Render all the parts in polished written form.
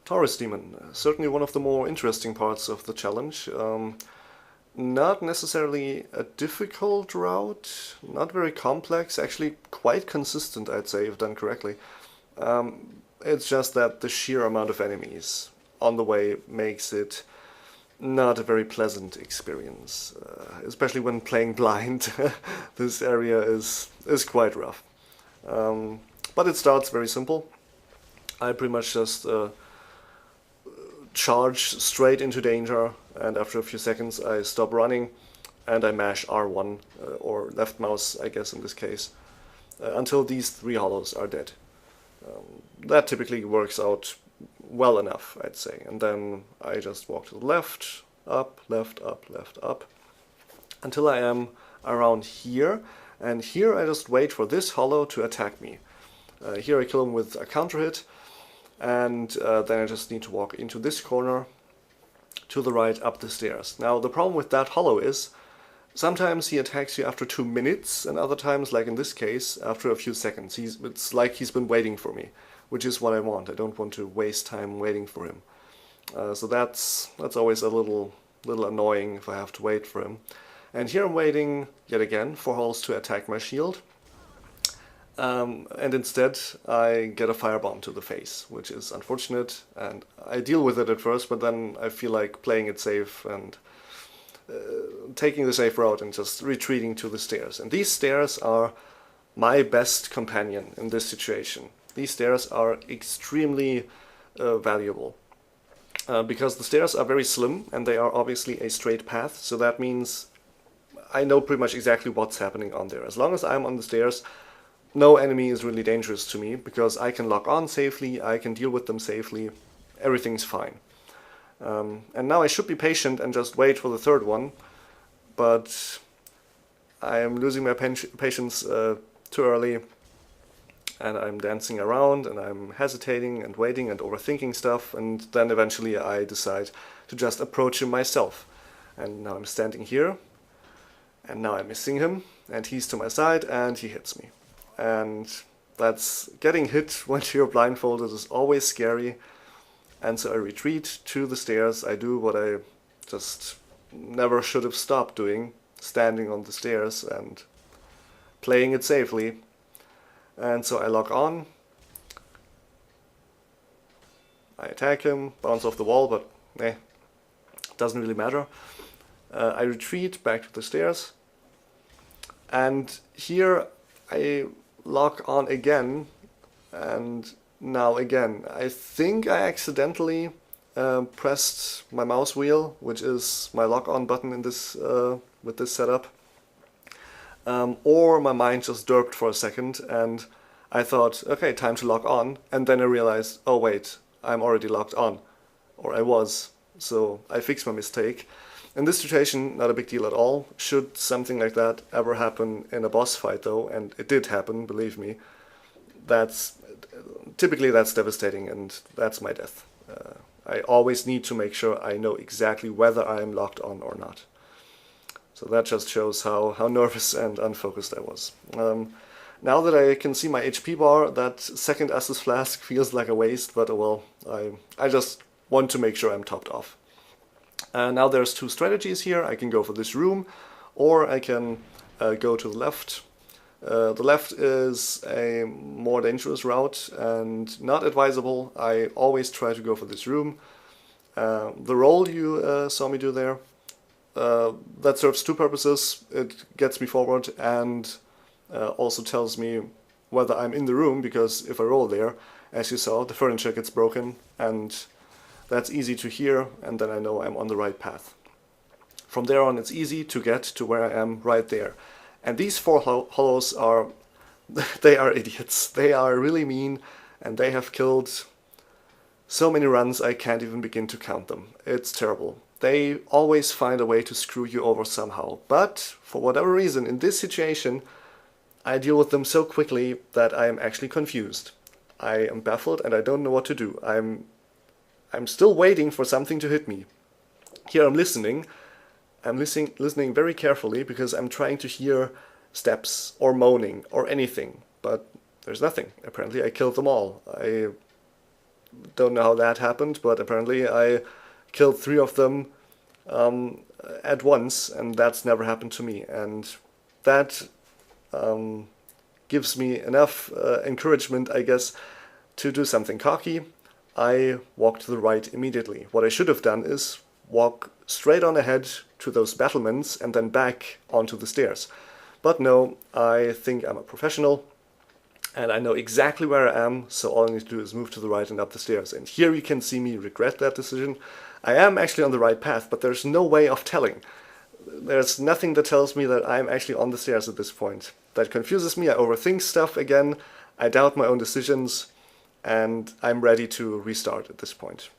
Taurus Demon, certainly one of the more interesting parts of the challenge. Not necessarily a difficult route, not very complex, actually quite consistent, I'd say, if done correctly. It's just that the sheer amount of enemies on the way makes it not a very pleasant experience, especially when playing blind. This area is quite rough. But it starts very simple. I pretty much just charge straight into danger, and after a few seconds I stop running and I mash R1, or left mouse I guess in this case, until these three hollows are dead. That typically works out well enough, I'd say, and then I just walk to the left, up, left, up, until I am around here, and here I just wait for this hollow to attack me. Here I kill him with a counter hit, and then I just need to walk into this corner, to the right, up the stairs. Now the problem with that hollow is, sometimes he attacks you after 2 minutes, and other times, like in this case, after a few seconds. It's like he's been waiting for me, which is what I want. I don't want to waste time waiting for him. So that's always a little annoying if I have to wait for him. And here I'm waiting, yet again, for holes to attack my shield. And instead I get a firebomb to the face, which is unfortunate, and I deal with it at first, but then I feel like playing it safe and taking the safe route and just retreating to the stairs. And these stairs are my best companion in this situation. These stairs are extremely valuable. Because the stairs are very slim and they are obviously a straight path, so that means I know pretty much exactly what's happening on there. As long as I'm on the stairs, no enemy is really dangerous to me, because I can lock on safely, I can deal with them safely, everything's fine. And now I should be patient and just wait for the third one, but I am losing my patience too early, and I'm dancing around and I'm hesitating and waiting and overthinking stuff, and then eventually I decide to just approach him myself. And now I'm standing here, and now I'm missing him, and he's to my side and he hits me. And that's getting hit when you're blindfolded is always scary, and so I retreat to the stairs. I do what I just never should have stopped doing, standing on the stairs and playing it safely. And so I lock on, I attack him, bounce off the wall, but doesn't really matter. I retreat back to the stairs, and here I lock on again, and now again. I think I accidentally pressed my mouse wheel, which is my lock on button in this with this setup, or my mind just derped for a second and I thought, okay, time to lock on, and then I realized, oh wait, I'm already locked on, or I was, so I fixed my mistake. In this situation, not a big deal at all. Should something like that ever happen in a boss fight though, and it did happen, believe me, typically that's devastating, and that's my death. I always need to make sure I know exactly whether I am locked on or not. So that just shows how nervous and unfocused I was. Now that I can see my HP bar, that second Estus Flask feels like a waste, but well, I just want to make sure I'm topped off. Now there's two strategies here. I can go for this room, or I can go to the left. The left is a more dangerous route and not advisable. I always try to go for this room. The roll you saw me do there, that serves two purposes. It gets me forward and also tells me whether I'm in the room, because if I roll there, as you saw, the furniture gets broken, and that's easy to hear, and then I know I'm on the right path. From there on, it's easy to get to where I am right there. And these four hollows are, they are idiots. They are really mean, and they have killed so many runs I can't even begin to count them. It's terrible. They always find a way to screw you over somehow. But, for whatever reason, in this situation, I deal with them so quickly that I am actually confused. I am baffled and I don't know what to do. I'm still waiting for something to hit me. Here I'm listening. I'm listening very carefully, because I'm trying to hear steps or moaning or anything, but there's nothing. Apparently I killed them all. I don't know how that happened, but apparently I killed 3 of them at once, and that's never happened to me. And that gives me enough encouragement, I guess, to do something cocky. I walk to the right immediately. What I should have done is walk straight on ahead to those battlements and then back onto the stairs. But no, I think I'm a professional and I know exactly where I am, so all I need to do is move to the right and up the stairs. And here you can see me regret that decision. I am actually on the right path, but there's no way of telling. There's nothing that tells me that I'm actually on the stairs at this point. That confuses me, I overthink stuff again, I doubt my own decisions, and I'm ready to restart at this point.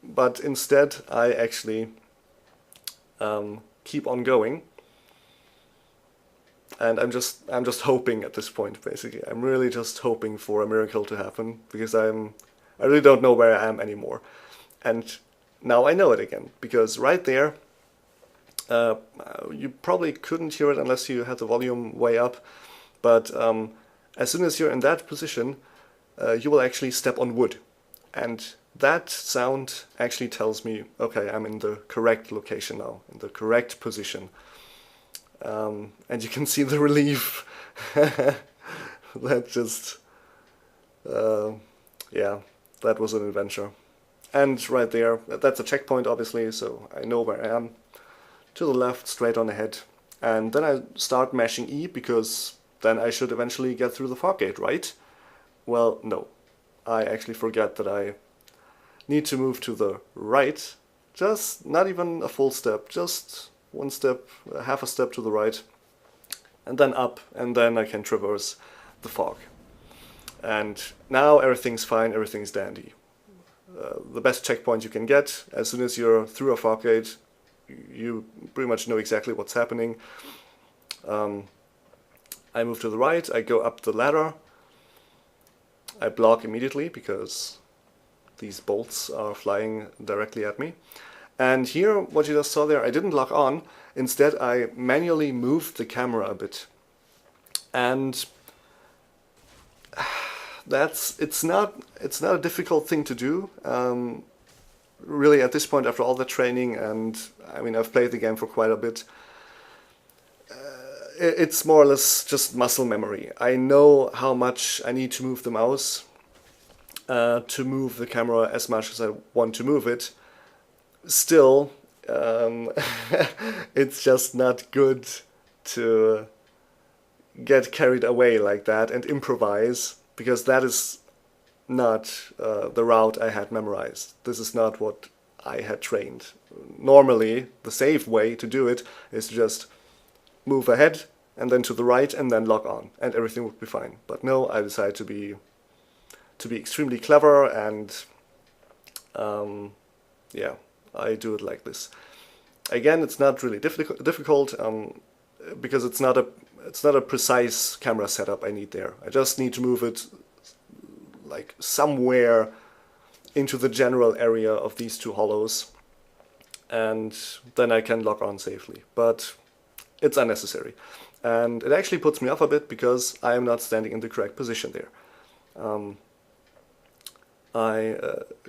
But instead, I actually keep on going. And I'm just hoping at this point, basically. I'm really just hoping for a miracle to happen, because I really don't know where I am anymore. And now I know it again, because right there, you probably couldn't hear it unless you had the volume way up, but as soon as you're in that position, you will actually step on wood. And that sound actually tells me, okay, I'm in the correct location now, in the correct position. And you can see the relief. That just, yeah, that was an adventure. And right there, that's a checkpoint obviously, so I know where I am. To the left, straight on ahead. And then I start mashing E, because then I should eventually get through the fog gate, right? Well, no. I actually forget that I need to move to the right. Just not even a full step, just one step, half a step to the right, and then up, and then I can traverse the fog. And now everything's fine, everything's dandy. The best checkpoint you can get, as soon as you're through a fog gate, you pretty much know exactly what's happening. I move to the right, I go up the ladder, I block immediately because these bolts are flying directly at me. And here, what you just saw there, I didn't lock on. Instead, I manually moved the camera a bit. And it's not a difficult thing to do. Really, at this point, after all the training, and I mean, I've played the game for quite a bit, it's more or less just muscle memory. I know how much I need to move the mouse to move the camera as much as I want to move it. Still, it's just not good to get carried away like that and improvise, because that is not the route I had memorized. This is not what I had trained. Normally, the safe way to do it is to just move ahead and then to the right and then lock on, and everything would be fine. But no, I decided to be extremely clever, and yeah, I do it like this. Again, it's not really difficult because it's not a precise camera setup I need there. I just need to move it like somewhere into the general area of these two hollows, and then I can lock on safely. But it's unnecessary, and it actually puts me off a bit because I am not standing in the correct position there. I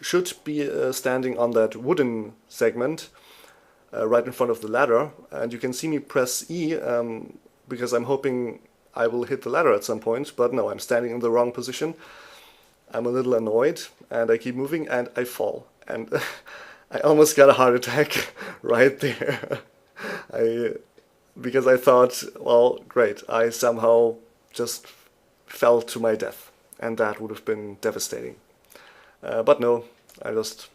should be standing on that wooden segment right in front of the ladder, and you can see me press E because I'm hoping I will hit the ladder at some point, but no, I'm standing in the wrong position. I'm a little annoyed, and I keep moving, and I fall, and I almost got a heart attack right there. Because I thought, well, great, I somehow just fell to my death, and that would have been devastating. But no, I just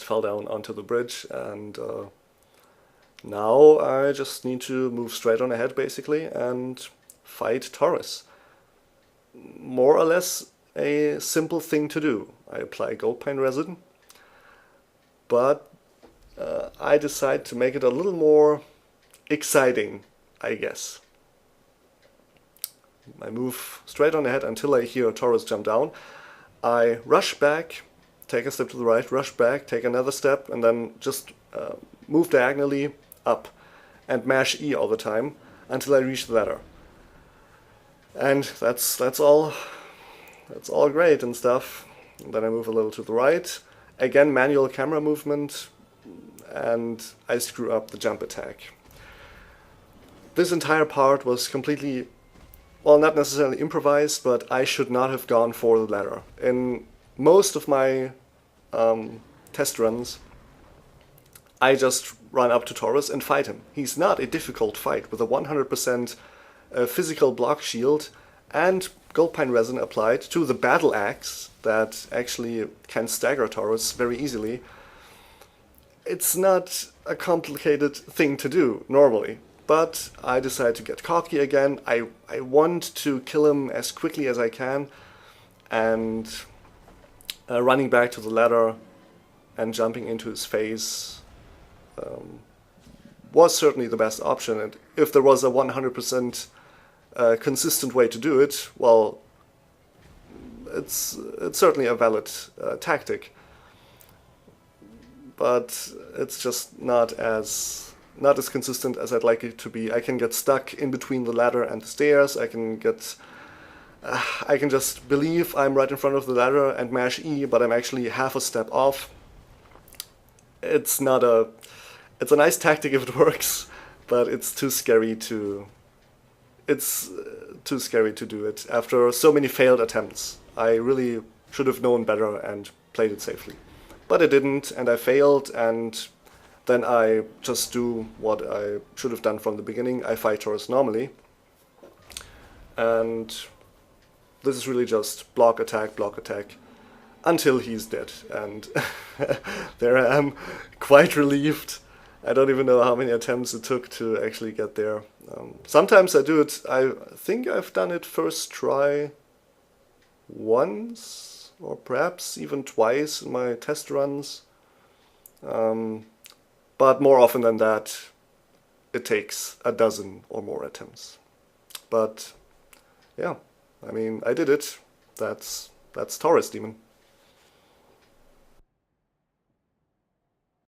fell down onto the bridge, and now I just need to move straight on ahead, basically, and fight Taurus. More or less a simple thing to do. I apply gold pine resin, but I decide to make it a little more exciting, I guess. I move straight on ahead until I hear Taurus jump down. I rush back, take a step to the right, rush back, take another step, and then just move diagonally up and mash E all the time until I reach the ladder. And that's all great and stuff. then I move a little to the right. Again, manual camera movement, and I screw up the jump attack. This entire part was completely, well, not necessarily improvised, but I should not have gone for the ladder. In most of my test runs, I just run up to Taurus and fight him. He's not a difficult fight with a 100% physical block shield and gold pine resin applied to the battle axe that actually can stagger Taurus very easily. It's not a complicated thing to do normally, but I decide to get cocky again. I want to kill him as quickly as I can, and running back to the ladder and jumping into his face was certainly the best option. And if there was a 100% consistent way to do it, well, it's certainly a valid tactic. But it's just not as consistent as I'd like it to be. I can get stuck in between the ladder and the stairs. I can just believe I'm right in front of the ladder and mash E, but I'm actually half a step off. It's a nice tactic if it works, but it's too scary to do it after so many failed attempts. I really should have known better and played it safely. But I didn't, and I failed, and then I just do what I should have done from the beginning. I fight Taurus normally, and this is really just block, attack, until he's dead. And there I am, quite relieved. I don't even know how many attempts it took to actually get there. Sometimes I do it, I think I've done it first try once, or perhaps even twice in my test runs. But more often than that, it takes a dozen or more attempts. But yeah, I mean, I did it. That's Taurus Demon.